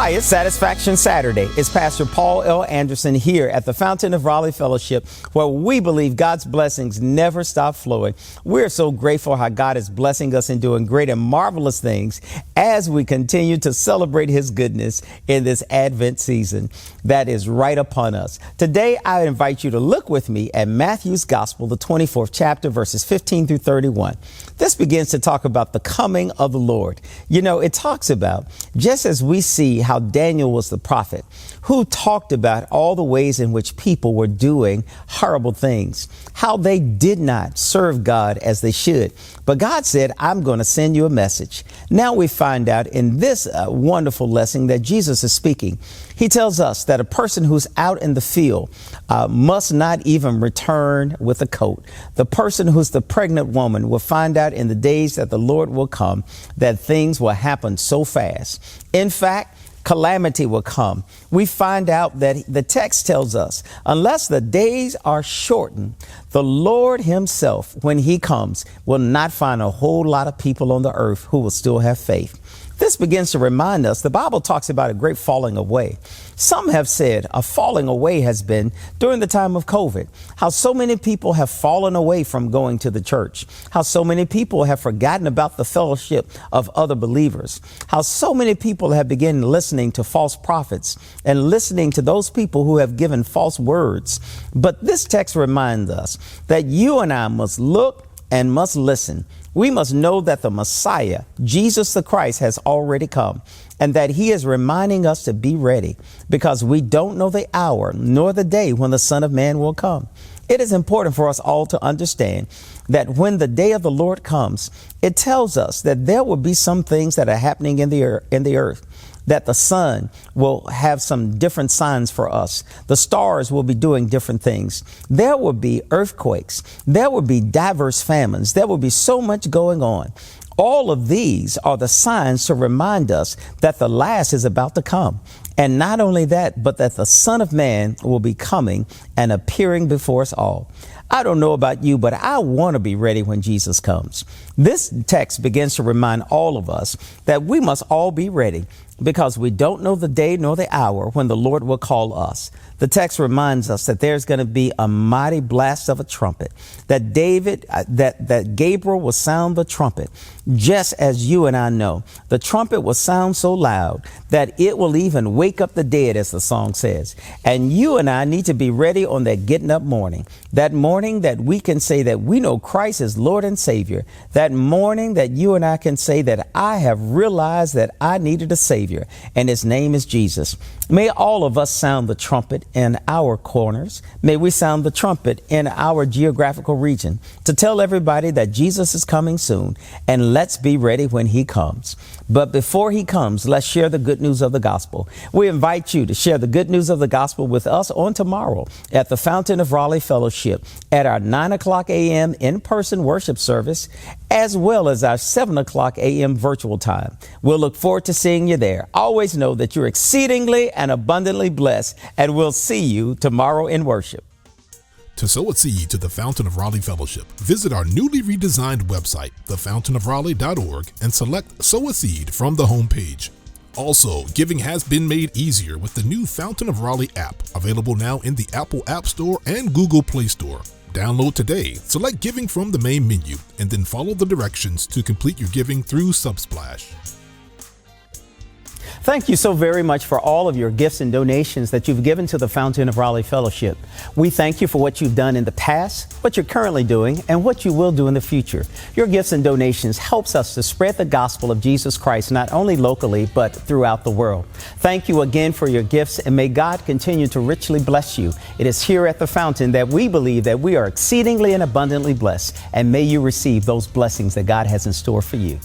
Hi, it's Satisfaction Saturday. It's Pastor Paul L. Anderson here at the Fountain of Raleigh Fellowship, where we believe God's blessings never stop flowing. We're so grateful how God is blessing us and doing great and marvelous things as we continue to celebrate His goodness in this Advent season that is right upon us. Today, I invite you to look with me at Matthew's Gospel, the 24th chapter, verses 15 through 31. This begins to talk about the coming of the Lord. You know, it talks about, just as we see how Daniel was the prophet who talked about all the ways in which people were doing horrible things, how they did not serve God as they should. But God said, I'm going to send you a message. Now we find out in this wonderful lesson that Jesus is speaking. He tells us that a person who's out in the field must not even return with a coat. The person who's the pregnant woman will find out in the days that the Lord will come that things will happen so fast. In fact, calamity will come. We find out that the text tells us, unless the days are shortened, the Lord Himself, when He comes, will not find a whole lot of people on the earth who will still have faith. This begins to remind us, the Bible talks about a great falling away. Some have said a falling away has been during the time of COVID, how so many people have fallen away from going to the church, how so many people have forgotten about the fellowship of other believers, how so many people have begun listening to false prophets and listening to those people who have given false words. But this text reminds us that you and I must look and must listen. We must know that the Messiah, Jesus the Christ, has already come and that He is reminding us to be ready because we don't know the hour nor the day when the Son of Man will come. It is important for us all to understand that when the day of the Lord comes, it tells us that there will be some things that are happening in the earth, that the sun will have some different signs for us. The stars will be doing different things. There will be earthquakes. There will be diverse famines. There will be so much going on. All of these are the signs to remind us that the last is about to come. And not only that, but that the Son of Man will be coming and appearing before us all. I don't know about you, but I want to be ready when Jesus comes. This text begins to remind all of us that we must all be ready because we don't know the day nor the hour when the Lord will call us. The text reminds us that there's going to be a mighty blast of a trumpet, that Gabriel will sound the trumpet, just as you and I know. The trumpet will sound so loud that it will even wake up the dead, as the song says. And you and I need to be ready on that getting up morning, that morning that we can say that we know Christ is Lord and Savior, that morning that you and I can say that I have realized that I needed a Savior, and His name is Jesus. May all of us sound the trumpet in our corners. May we sound the trumpet in our geographical region to tell everybody that Jesus is coming soon, and let's be ready when He comes. But before He comes, let's share the good news of the gospel. We invite you to share the good news of the gospel with us on tomorrow at the Fountain of Raleigh Fellowship at our 9 o'clock a.m. in-person worship service, as well as our 7 o'clock a.m. virtual time. We'll look forward to seeing you there. Always know that you're exceedingly and abundantly blessed, and we'll see you tomorrow in worship. To sow a seed to the Fountain of Raleigh Fellowship, visit our newly redesigned website, thefountainofraleigh.org, and select Sow a Seed from the homepage. Also, giving has been made easier with the new Fountain of Raleigh app, available now in the Apple App Store and Google Play Store. Download today, select Giving from the main menu, and then follow the directions to complete your giving through Subsplash. Thank you so very much for all of your gifts and donations that you've given to the Fountain of Raleigh Fellowship. We thank you for what you've done in the past, what you're currently doing, and what you will do in the future. Your gifts and donations helps us to spread the gospel of Jesus Christ, not only locally, but throughout the world. Thank you again for your gifts, and may God continue to richly bless you. It is here at the Fountain that we believe that we are exceedingly and abundantly blessed, and may you receive those blessings that God has in store for you.